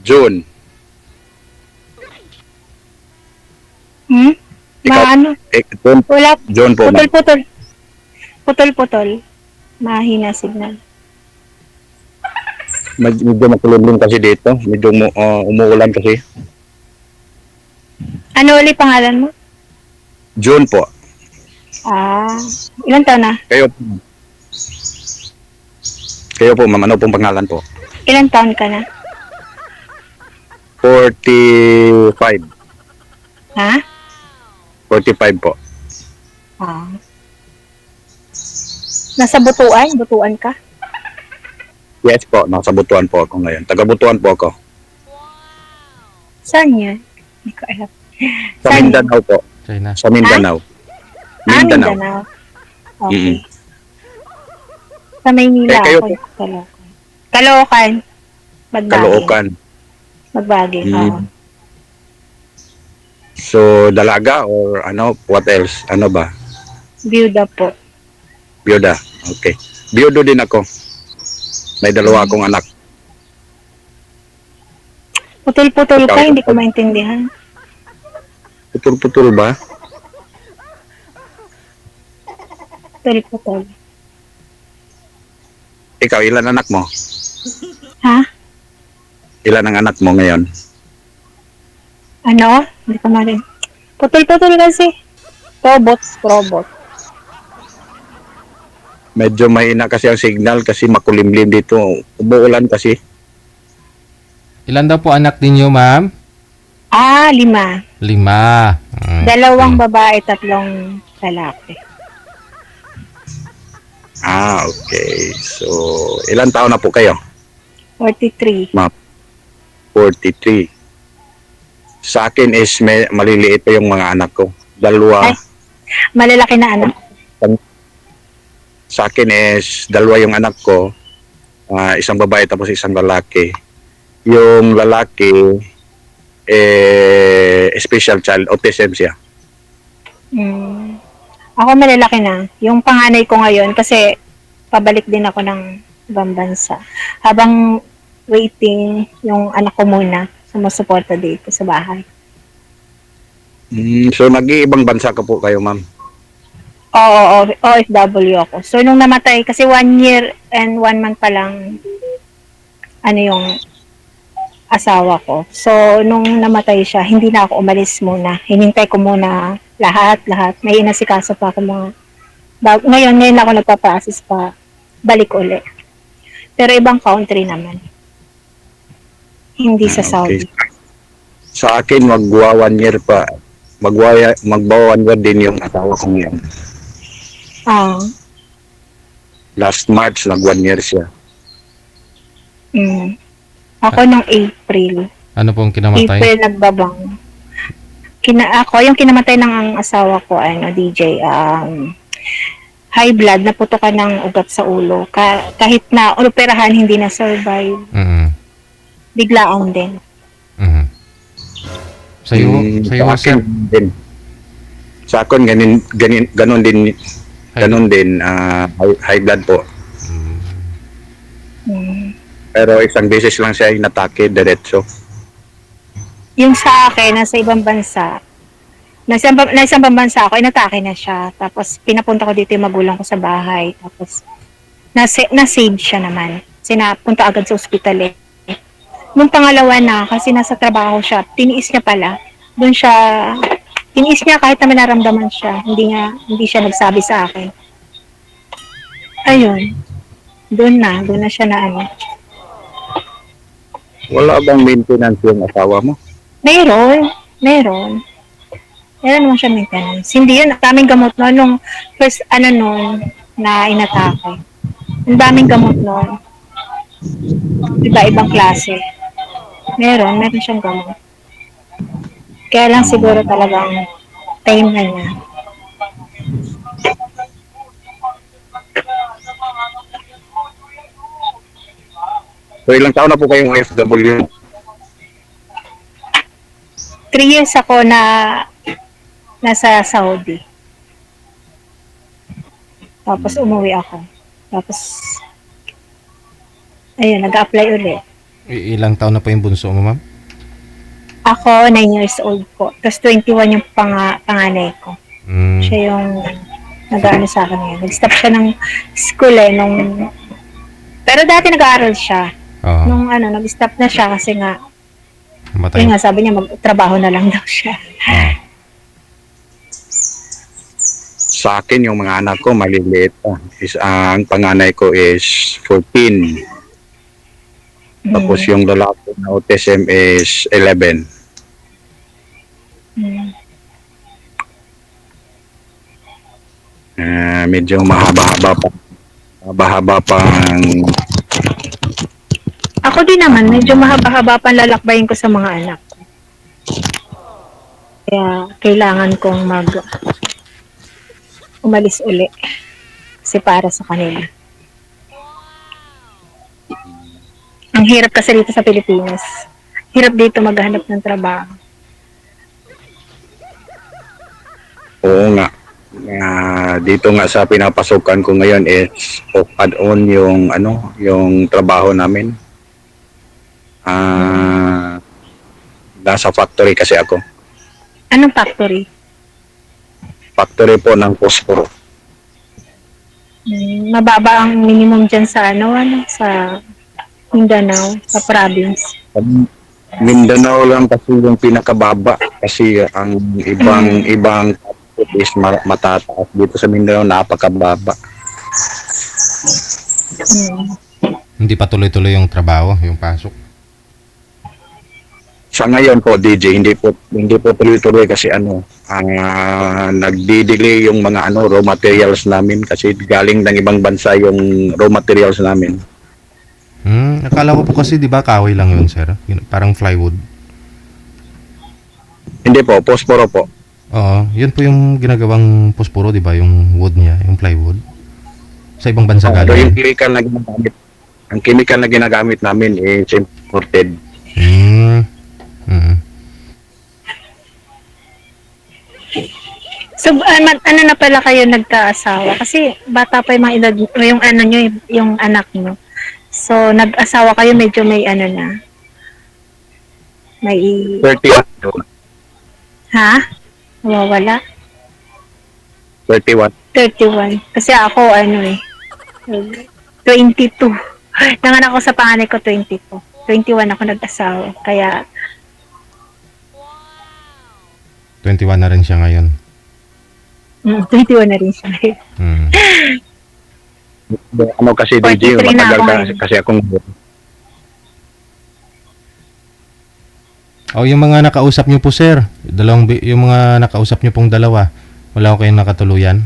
June. Ikaw, Maano? June, Wala. June po, ma'am. Putol-putol. Putol-putol. Mahina signal. Medyo makulimlim kasi dito. Medyo umuulan kasi. Ano ulit pangalan mo? June po. Ilan taon na? Kayo, kayo po, ma'am. Ano pong pangalan po? Ilan taon ka na? 45. Ha? 45 po. Ah. Nasa Butuan? Butuan ka? Yes po, nasa Butuan po ako ngayon. Taga Butuan po ako. Saan yun? Hindi ko alam. Sa Saan yun? Mindanao po. China. Sa Mindanao. Mindanao. Mindanao. Okay. Mm-mm. Sa Maynila Kayo ako. po? Caloocan. Caloocan. Magbaging. Caloocan. Magbaging, Mm. oo. So, dalaga or ano, what else? Ano ba? Byuda po. Biyuda. Okay. Biyudo din ako. May dalawa akong anak. Putol-putol Ikaw, ka, hindi ko ikaw. maintindihan. Putol-putol ba? Putol-putol. Ikaw, ilan anak mo? Ha? Ilan ang anak mo ngayon? Ano? Hindi ko marin. Putol-putol kasi. Robot. Medyo mahina kasi ang signal kasi makulimlim dito. Umuulan kasi. Ilan daw po anak ninyo, ma'am? 5. 5. 2 babae, 3 lalaki. Okay. So, ilan taon na po kayo? 43. 43. Sa akin is maliliit pa yung mga anak ko. Dalawa. Ay. Malalaki na anak. Sa akin is dalawa yung anak ko. Isang babae tapos isang lalaki. Yung lalaki, special child, autism siya. Ako malalaki na. Yung panganay ko ngayon, kasi pabalik din ako ng ibang bansa. Habang waiting, yung anak ko muna sumusuporta dito sa bahay. So, nag-iibang bansa ka po kayo, ma'am? Oo, OFW ako. So, nung namatay, kasi 1 year and 1 month pa lang, yung asawa ko. So, nung namatay siya, hindi na ako umalis muna. Hinintay ko muna lahat. May inasikaso pa ako mga... Ngayon ako nagpa-process pa. Balik uli. Pero ibang country naman. Hindi sa Saudi. Sa akin, magwa 1 year pa. Magwa 1 year din yung asawa ko ngayon. Last March, nag 1 year siya. Ako nung April. Ano pong kinamatay? April nagbabang. Yung kinamatay ng ang asawa ko, DJ, high blood, naputokan ng ugat sa ulo. Kahit na operahan, hindi na survive. Biglaan din. Sa'yo, sa sir? akin din. Sa akin, ganun din, high blood po. Pero isang beses lang siya inatake, diretso. Yung sa akin, nasa ibang bansa, nasa ibang bansa ako, inatake na siya. Tapos, pinapunta ko dito yung magulang ko sa bahay. Tapos, na-save siya naman. Sinapunta agad sa ospital eh. Nung pangalawa na, kasi nasa trabaho siya, tiniis niya pala. Tiniis niya kahit na naramdaman siya. Hindi siya nagsabi sa akin. Ayun. Doon na siya na Wala bang maintenance yung asawa mo? Meron. Meron naman siya maintenance. Hindi yun, ang daming gamot noon. Nung first, na inatake. Ang daming gamot noon. Iba-ibang klase. Meron siyang gamot. Kaya lang siguro talagang time na niya. So, ilang taon na po kayong OFW? 3 years ako na nasa Saudi. Tapos umuwi ako. Tapos, ayun, nag-apply ulit. Ilang taon na po yung bunso mo, ma'am? Ako, 9 years old po. Tapos 21 yung panganay ko. Mm. Siya yung nag-ano sa akin ngayon. Nag-stop siya ng school nung... Pero dati nag-aaral siya. Oo. Nung nag-stop na siya kasi nga, Matay. yun nga, sabi niya magtrabaho na lang daw siya. Oo. Sa akin, yung mga anak ko, maliliit pa. Ang panganay ko is 14. Tapos yung lalaki na autism is 11. Mm. Medyo mahaba-haba pa. Mahaba-haba pang Ako din naman, medyo mahaba-haba pang lalakbayin ko sa mga anak ko. Kaya kailangan kong umalis uli. Kasi para sa kanila. Ang hirap kasi dito sa Pilipinas. Hirap dito maghanap ng trabaho. Oo nga. Dito nga sa pinapasukan ko ngayon is add-on yung trabaho namin. Nasa factory kasi ako. Anong factory? Factory po ng posporo. Mababa ang minimum dyan sa sa Mindanao, sa province. Mindanao lang kasi yung pinakababa kasi ang ibang is matataas. Dito sa Mindanao napakababa. Hindi pa tuloy-tuloy yung trabaho, yung pasok. Sa ngayon po DJ, hindi po tuloy-tuloy kasi nagdi-delay yung mga raw materials namin kasi galing ng ibang bansa yung raw materials namin. Akala ko po kasi 'di ba kahoy lang 'yun, sir? Parang plywood. Hindi po, posporo po. Oo, 'yun po yung ginagawang posporo, 'di ba? Yung wood niya, yung plywood. Sa ibang bansa So galing. yung chemical na ginagamit namin is imported. So, ano na pala kayo nagkaasawa? Kasi bata pa yung mga edad, yung nyo, yung anak nyo. So, nag-asawa kayo, medyo may na. May... 31. Ha? Nawawala? 31. 31. Kasi ako, 22. Nanganak ako sa panganay ko, 22. 21 ako nag-asawa. Kaya, 21 na rin siya ngayon. 21 na rin siya. Kasi DJ, 43 na matagal ako ngayon. kasi akong Yung mga nakausap niyo po, sir. Yung mga nakausap niyo pong dalawa. Wala ko kayong nakatuluyan.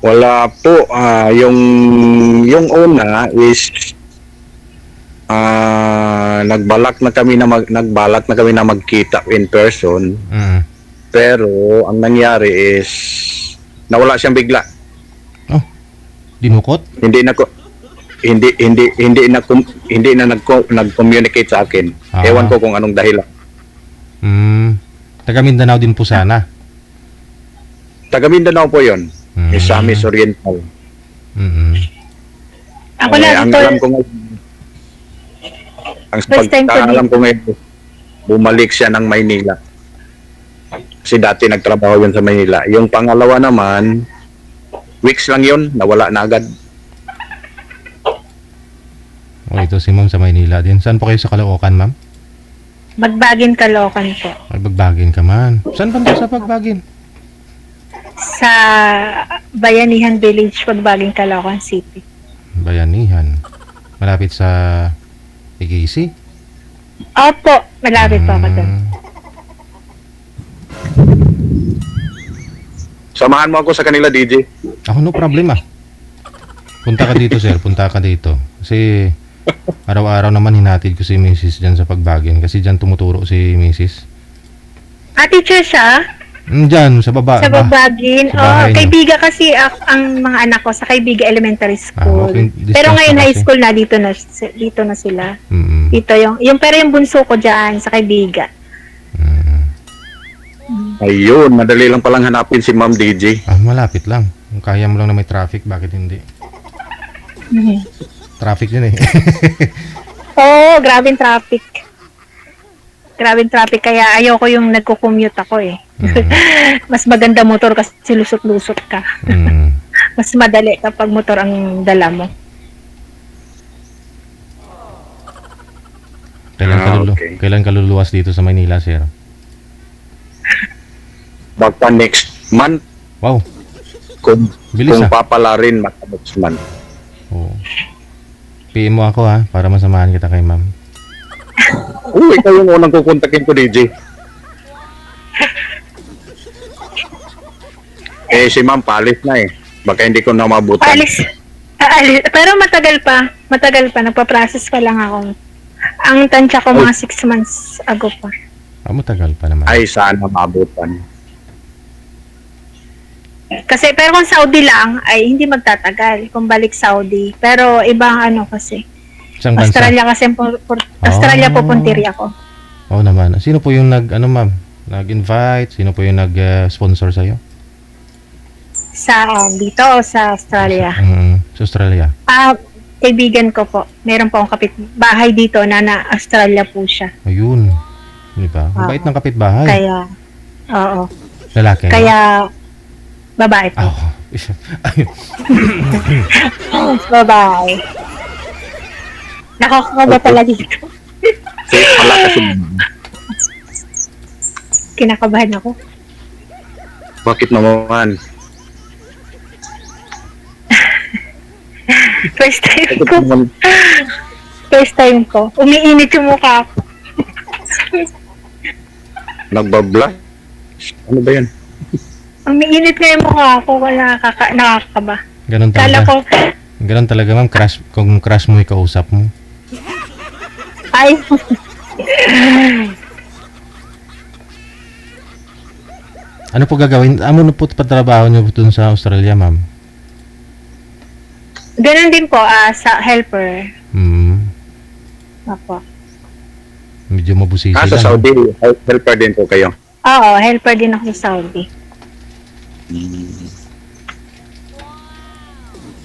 wala po. Yung una is nagbalak na kami na magkita in person. Pero ang nangyari is nawala siyang bigla. Dinukot? Hindi na nag-communicate sa akin. Ewan ko kung anong dahilan. Taga Mindanao din po sana. Taga Mindanao po 'yon. Misamis Oriental. Ako lang, ang alam ko ngayon, alam ko ngayon, bumalik siya ng Maynila. Kasi dati nagtrabaho yun sa Maynila. Yung pangalawa naman, weeks lang yun, nawala na agad. Ito si ma'am sa Maynila din. Saan po kayo sa Caloocan, ma'am? Bagbagin, Caloocan po. Bagbagin ka man. Saan ba sa Bagbagin? Sa Bayanihan Village, Bagbagin, Caloocan City. Bayanihan. Malapit sa Igisi? Opo, malapit pa ako doon. Samahan mo ako sa kanila, DJ. Ako no problema. Punta ka dito, sir. Punta ka dito. Kasi araw-araw naman hinatid ko si Mrs. dyan sa Pagbagin. Kasi dyan tumuturo si Mrs. Teacher siya? Dyan, sa baba. Sa Bagbagin. Sa bahay niyo. Kaibiga kasi ang mga anak ko sa Kaibiga Elementary School. Okay. Pero ngayon Distance na high kasi. school na dito na sila. Mm-mm. Dito pero yung bunso ko diyan sa Kaibiga. Ayun, madali lang palang hanapin si Ma'am DJ. Malapit lang. Kung kaya mo lang na may traffic, bakit hindi? Traffic yun eh. Oo, grabing traffic. Grabing traffic, kaya ayoko yung nagko-commute ako eh. Mas maganda motor kasi lusot-lusot ka. Mm. Mas madali kapag motor ang dala mo. Okay. Kailan ka luluwas dito sa Maynila, sir? Baka next month, Wow, kung, bilis kung ah. papala rin, baka next month. Oo. PM mo ako ha, para masamahan kita kay ma'am. Ikaw yung unang kukontakin ko, DJ. Si ma'am, palis na eh. Baka hindi ko na mabutan. Aalis. Pero matagal pa. Nagpa-process pa lang ako. Ang tansya ko mga 6 months ago pa. Matagal pa naman. Ay, sana mabutan. Kasi, pero kung Saudi lang, ay hindi magtatagal kung balik Saudi. Pero ibang ano kasi. Isang bansa. Australia kasi, Australia pupuntiri ako. Oo naman. Sino po yung nag-invite? Sino po yung nag-sponsor sa'yo? Dito o sa Australia? Sa Australia. Kaibigan ko po. Meron po akong kapitbahay dito na Australia po siya. Ayun. Di ba? Mabait ng kapitbahay. Kaya, oo. Lalaki. Kaya, babae po. Ayun. Babae. Nakakakaba pala dito. Wala kasi. Kinakabahan ako. Bakit naman? First time ko. Umiinit yung mukha ko. Nagbabla? Ano ba yan? Umiinit nga yung mukha ko. Nakakaba. Ganun Kala talaga. ko, Ganun talaga ma'am. Kung crush mo ikausap mo. ay, Ano po gagawin? Ano po patrabaho niyo dun sa Australia, ma'am? ganun din po sa helper. Apo. Medyo mabusisi Sa lang. Saudi, helper din po kayo. Oo, helper din ako sa Saudi.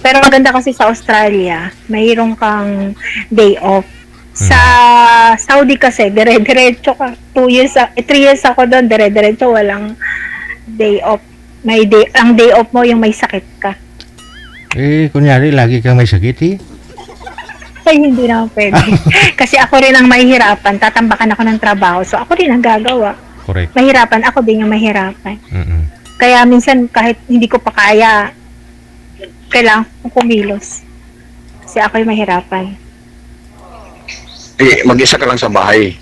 Pero maganda kasi sa Australia, mayroon kang day off. Sa Saudi kasi, dire-diretso ka. 3 years ako doon, dire-diretso, walang day off. Ang day off mo yung may sakit ka. Kunyari, lagi kang may sakit eh. Ay, hindi naman pwede. Kasi ako rin ang mahihirapan. Tatambakan ako ng trabaho. So, ako rin ang gagawa. Correct. Mahirapan, ako din yung mahirapan. Mm-mm. Kaya minsan, kahit hindi ko pa kaya, kailangan kong kumilos. Kasi ako yung mahirapan. Mag-isa ka lang sa bahay.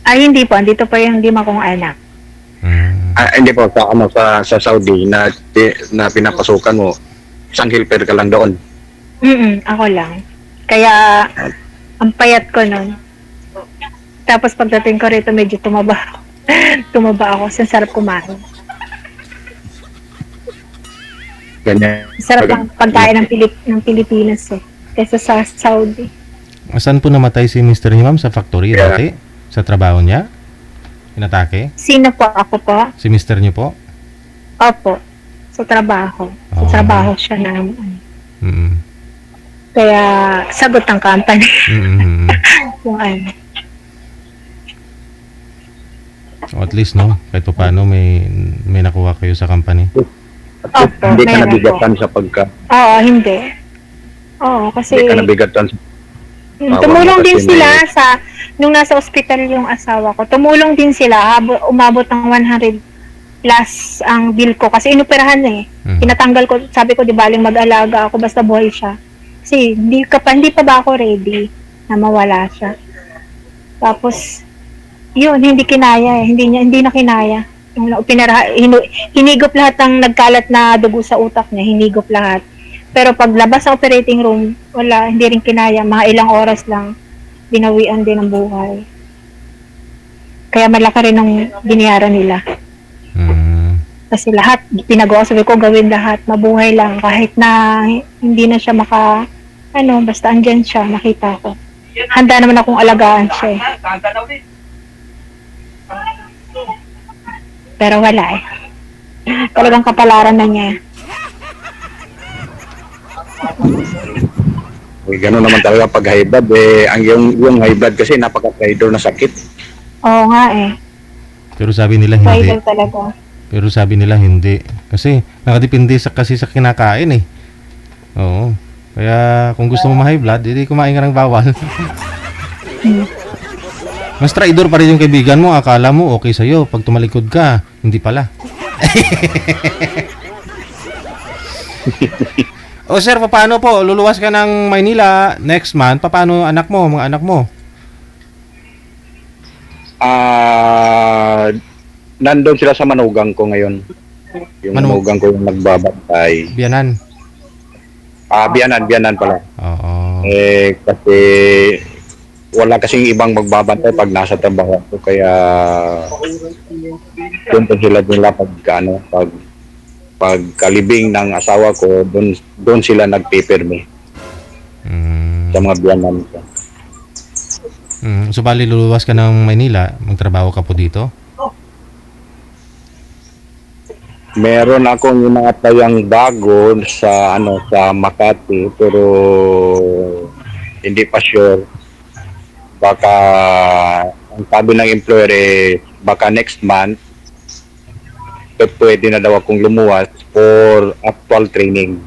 Ay, hindi po. Andito pa yung 5 kong anak. Hindi po, sa Saudi na pinapasukan mo, isang helper ka lang doon. Ako lang. Kaya, ang payat ko nun. Tapos pagdating ko rito, medyo tumaba ako. Tumaba ako. Sa sarap kumain. Ganyan. Sarap ang pagkain ng Pilipinas eh. Kaysa sa Saudi. Saan po namatay si Mr. niyo, ma'am? Sa factory dati? Sa trabaho niya? Inatake? Sino po? Ako po? Si Mr. niyo po? Opo. Sa trabaho. Sa trabaho siya na. Kaya, sagot ng company. Yung ano. At least, no? Kahit pa paano, may nakuha kayo sa company. Opo, Hindi ka meron nabigatan po. sa pagka... Oo, hindi. Oo, kasi... Hindi ka nabigatan sa... tumulong din kasi sila nung nasa ospital yung asawa ko. Tumulong din sila, umabot ng 100 plus ang bill ko. Kasi inoperahan eh. Pinatanggal ko, sabi ko, di baling mag-alaga ako, basta buhay siya. Kasi hindi pa ba ako ready na mawala siya. Tapos, yun, hindi kinaya eh. Hindi na kinaya. Hinigop lahat ng nagkalat na dugo sa utak niya, hinigop lahat. Pero paglabas sa operating room, wala, hindi rin kinaya. Mga ilang oras lang, binawian din ang buhay. Kaya malaki rin ang binayaran nila. Kasi lahat, pinagawa, sabi ko, gawin lahat, mabuhay lang. Kahit na hindi na siya basta andyan siya, nakita ko. Handa naman akong alagaan siya eh. Pero wala eh. Talagang kapalaran na niya. Eh, gano'n naman talaga pag high blood. Eh, yung high blood kasi napaka-traitor na sakit. Oo nga eh. Pero sabi nila hindi. Vital talaga. Pero sabi nila hindi. Kasi nakadepende kasi sa kinakain eh. Oo. Kaya kung gusto mo ma-high blood, hindi kumain ka ng bawal. Mas traidor pa rin yung kaibigan mo. Akala mo okay sa'yo. Pag tumalikod ka, hindi pala. O sir, paano po? Luluwas ka ng Maynila next month. Paano anak mo, mga anak mo? Nandun sila sa manugang ko ngayon. Yung manugang ko yung nagbabantay. Biyanan. Biyanan pala. Oo. Eh, kasi wala kasing ibang magbabantay pag nasa trabaho ko. Kaya doon po sila nila pag kalibing ng asawa ko, doon sila nagpipirmi sa mga biyanan ko. So bali luluwas ka ng Maynila, magtrabaho ka po dito? Meron akong inaatayang bago sa sa Makati, pero hindi pa sure. Baka ang sabi ng employer baka next month pwede na daw akong lumuwas for actual training.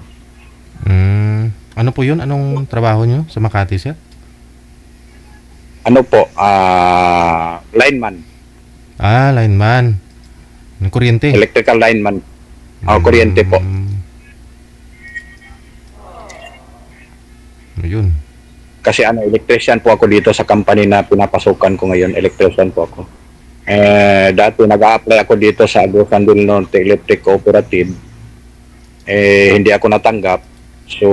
Ano po yun? Anong trabaho nyo sa Makati, sir? Ano po? Lineman. Lineman. Ng kuryente. Electrical lineman. Kuryente po. Yun. Kasi electrician po ako dito sa company na pinapasukan ko ngayon. Electrician po ako. Dati nag-a-apply ako dito sa Agusan del Norte Electric Cooperative. Hindi ako natanggap. So,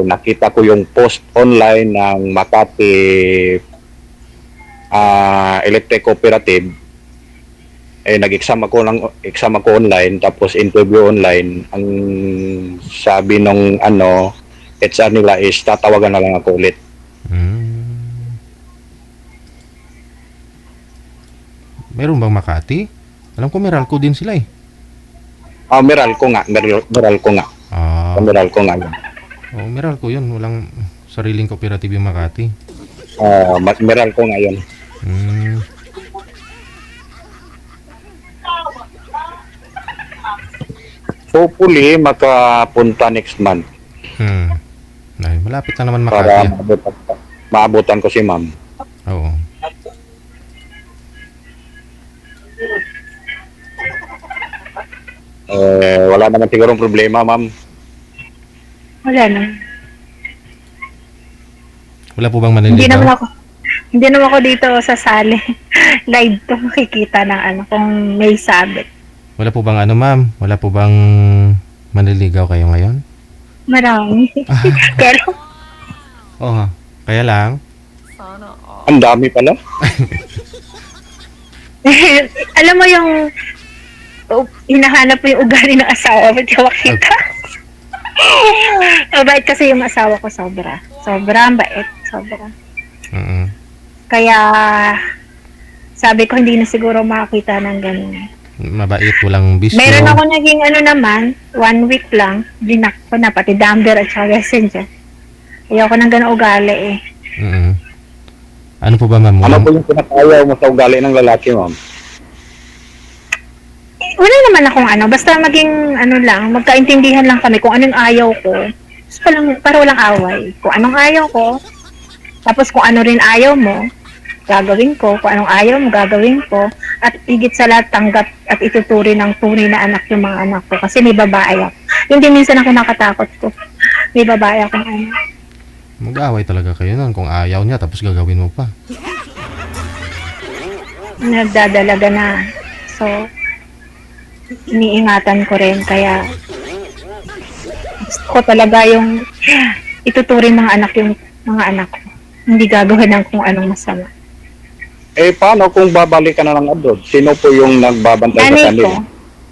nakita ko yung post online ng Makati Electric Cooperative. Nag-exam ako online, tapos interview online. Ang sabi nung HR nila is tatawagan na lang ako ulit. Meron bang Makati? Alam ko Meralco din sila eh. Meralco nga. Meralco nga. Meralco nga yun. Meralco yun. Walang sariling cooperative yung Makati. Meralco nga yun. Hopefully, makapunta next month. Ay, malapit na naman Para Makati. maabutan ko si ma'am. Oo. Wala naman sigurong problema, ma'am. Wala na. Wala po bang Hindi naman maniligaw? ako. Hindi naman ako dito sasali. Live to makikita ng kung may sabit. Wala po bang ma'am? Wala po bang manliligaw kayo ngayon? Marami. Pero, Oo. Kaya lang, Ang dami pala. alam mo yung hinahanap mo yung ugali ng asawa, ba't ka makita? Mabait kasi yung asawa ko sobra. Sobrang bait. Sobra. Kaya, sabi ko hindi na siguro makakita ng ganun. mabait, walang bisyo. Meron ako naging naman, 1 week lang, dinak ko na, pati dumper at saka messenger. Ayoko ng ganun ugali eh. Ano po ba, ma'am? Ano po yung pinakayaw mo sa ugali ng lalaki, ma'am? Wala naman akong basta maging lang, magkaintindihan lang kami kung anong ayaw ko. Para walang away. Kung anong ayaw ko, tapos kung ano rin ayaw mo, gagawin ko. Kung anong ayaw mo, gagawin ko. At higit sa lahat, tanggap at ituturi ng tunay na anak yung mga anak ko. Kasi may babae ako. Hindi minsan ako nakatakot ko. May babae akong anak. Mag-away talaga kayo nun kung ayaw niya tapos gagawin mo pa. Nagdadalaga na. So, iniingatan ko rin. Kaya, gusto ko talaga yung ituturing ng anak yung mga anak ko. Hindi gagawin ng kung anong masama. Paano kung babalik ka na ng abroad? Sino po yung nagbabantay sa kanila?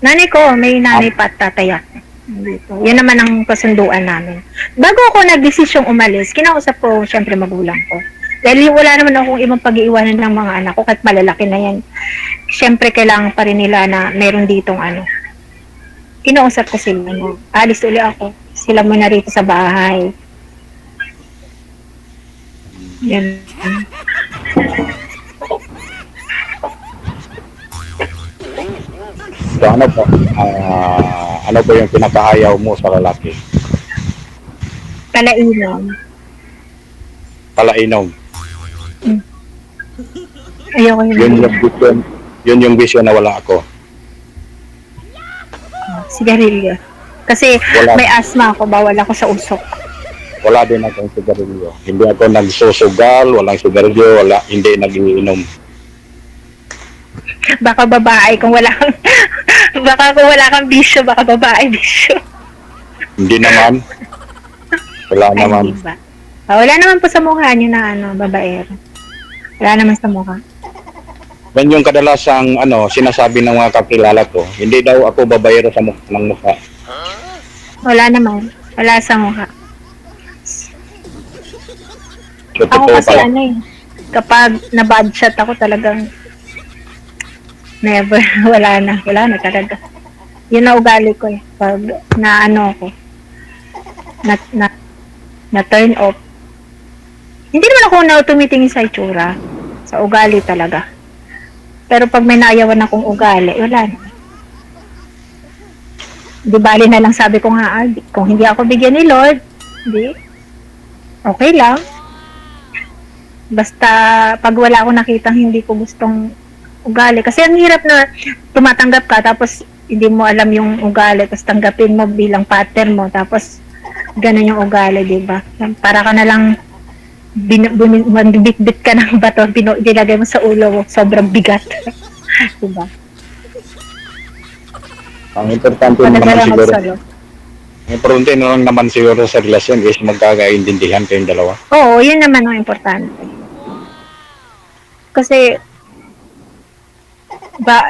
Nanay ko, may nanay pa at tatay ako. Dito. Yan naman ang kasunduan namin. Bago ako nagdesisyong umalis, kinausap ko syempre magulang ko. Dahil wala naman akong ibang pag-iiwanan ng mga anak ko kahit malalaki na yan. Syempre kailangan pa rin nila na meron ditong Kinausap ko sila na alis ulit ako. Sila muna rito sa bahay. Yan. So ano po, ano ba yung pinakahayaw mo sa lalaki? Palainom. Palainom. Ayoko Yun yung yung vision, yun yung vision na wala ako. sigarilyo. Kasi Wala. may asthma ako, bawal ako sa usok. Wala din akong sigarilyo. Hindi ako nagsusugal, walang sigarilyo, hindi nagiinom. Baka babae kung wala kang baka kung wala kang bisyo, baka babae bisyo. Hindi naman. Wala Ay, naman. hindi ba? Wala naman po sa mukha niyo na babaero. Wala naman sa mukha. Yan yung kadalasang sinasabi ng mga kakilala ko. Hindi daw ako babayero sa ng mukha. Wala naman. Wala sa mukha. So, Ako totoo kasi pala. kapag na-bad shot ako talagang never, wala na talaga. Yun na ugali ko eh. Pag ko, na turn off. Hindi naman ako na tumitingin sa itsura. Sa ugali talaga. Pero pag may naayawan akong ugali, wala na. Di bali na lang sabi ko nga, kung hindi ako bigyan ni Lord, di, okay lang. Basta pag wala akong nakitang hindi ko gustong ugali. Kasi ang hirap na tumatanggap ka tapos hindi mo alam yung ugali tapos tanggapin mo bilang partner mo tapos ganun yung ugali, di ba? Para ka na lang bit ka ng bato, dilagay mo sa ulo mo, sobrang bigat. di ba? Ang importante naman siguro, Magsalo. ang importante naman siguro sa relasyon is magkakaintindihan kayong dalawa. Oo, yun naman ang importante. Kasi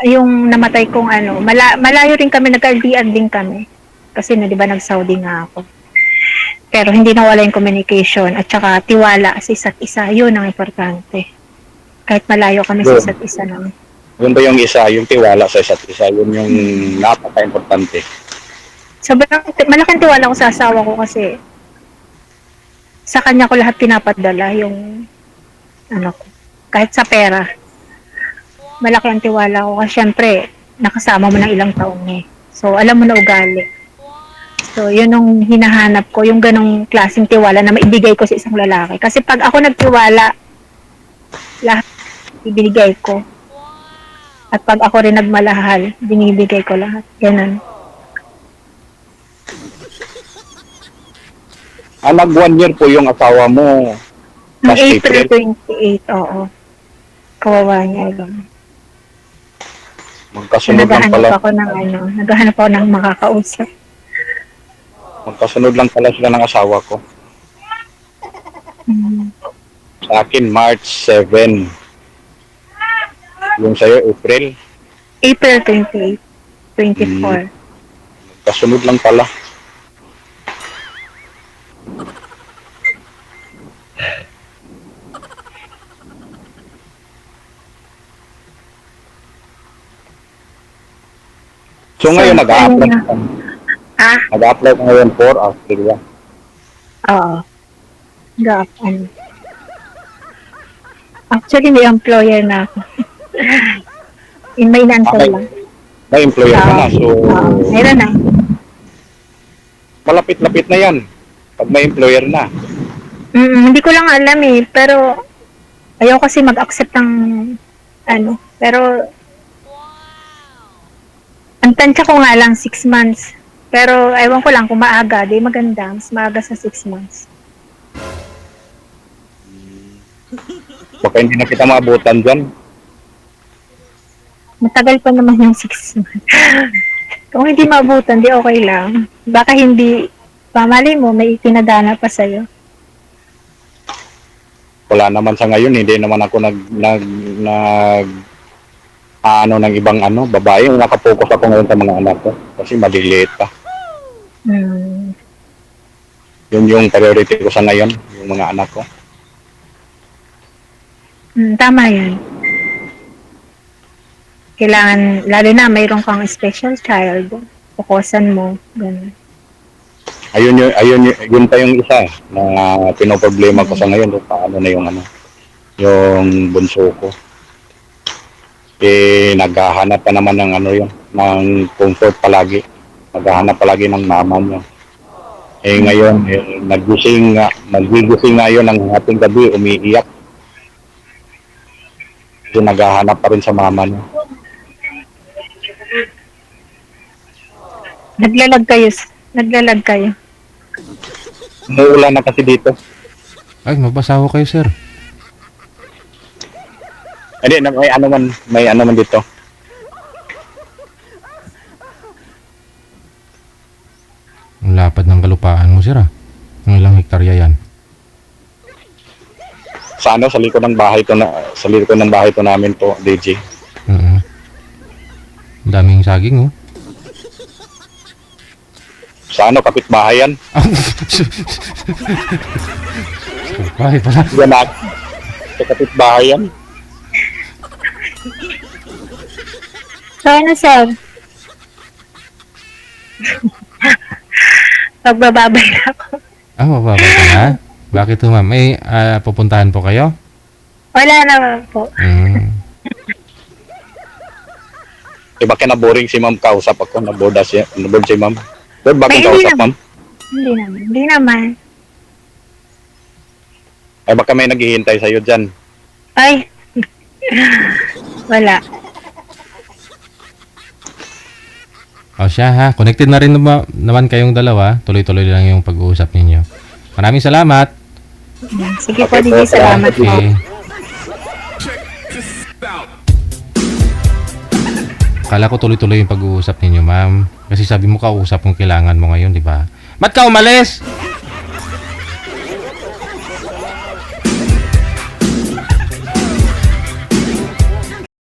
yung namatay kong malayo rin kami, nagka-LDR din kami. Kasi di ba nag-Saudi nga ako. Pero hindi nawala yung communication at saka tiwala sa isa't isa. Yun ang importante. Kahit malayo kami sa isa't isa naman. Yun ba yung isa, yung tiwala sa isa't isa, yun yung napaka-importante. Sobrang malaking tiwala ko sa asawa ko kasi sa kanya ko lahat pinapadala yung ko. Kahit sa pera. Malaki ang tiwala ko kasi syempre nakasama mo ng ilang taon eh. So alam mo na ugali. So yun yung hinahanap ko, yung ganong klaseng tiwala na maibigay ko sa isang lalaki. Kasi pag ako nagtiwala, lahat ibinigay ko. At pag ako rin nagmalahal, binibigay ko lahat. Ganun. Nag 1 year po yung asawa mo. Noong Last April April. 28, oo. Kawawa niya lang. Magkasunod lang pala. Naghahanap ako ng makakausap. Magkasunod lang pala sila ng asawa ko. Sa akin, March 7. Yung sa'yo, April. April 28, 24. Kasunod lang pala. So ngayon, nag-a-apply ka. Nag-a-apply ka ngayon for Australia. Oo. Actually, may employer na ako. May inaantay lang. May employer ka na. So, Meron na. malapit-lapit na yan. Pag may employer na. Hindi ko lang alam eh. Pero, ayaw kasi mag-accept ng Pero, ang tansya ko nga lang 6 months. Pero, ewan ko lang kung maaga. Di maganda. Mas maaga sa 6 months. Baka hindi na kita maabutan dyan. Matagal pa naman yung 6 months. Kung hindi maabutan, di okay lang. Baka hindi, pamali mo, may itinadana pa sa'yo. Wala naman sa ngayon. Hindi naman ako ng ibang babae. Nakapokus ako ngayon sa mga anak ko. Kasi maliliit pa. Yun yung priority ko sa ngayon. Yung mga anak ko. Tama yan. Kailangan, lalo na mayroon kang special child, pukusan mo, gano'n. Yun pa yung isa na pinoproblema ko sa ngayon kung paano na yung yung bunso ko. Naghahanap pa naman ng ng comfort palagi. Naghahanap palagi ng mama niya. Ngayon, nagigising nga yun ng ating gabi, umiiyak. Kasi naghahanap pa rin sa mama niya. Naglalag kayo. Umuulan na kasi dito. Ay, mabasa ho kayo, sir. Hindi, may ano man dito. Ang lapad ng kalupaan mo, sir, ah. Ang ilang hektarya yan. Sa likod ng bahay to namin po, DJ. Ang daming saging, oh. Sa kapitbahay yan. Bahay pala. Yan na. Sa kapitbahay yan. So, sir? Magbababay na ako. Ah, mababa ka na? Bakit ho, ma'am? May pupuntahan po kayo? Wala naman po. Baka na-boring si ma'am, kausap ako. Naboard si ma'am. Pero bakit kausap, ma'am? Hindi naman. Ay, baka may naghihintay sa'yo dyan. Ay. Wala. O siya, ha? Connected na rin naman kayong dalawa. Tuloy-tuloy lang yung pag-uusap ninyo. Maraming salamat. Sige po, DJ. Salamat po. Okay. Kala ko tuloy-tuloy yung pag-uusap ninyo, ma'am. Kasi sabi mo kausap kung kailangan mo ngayon, di ba? Ba't ka umalis?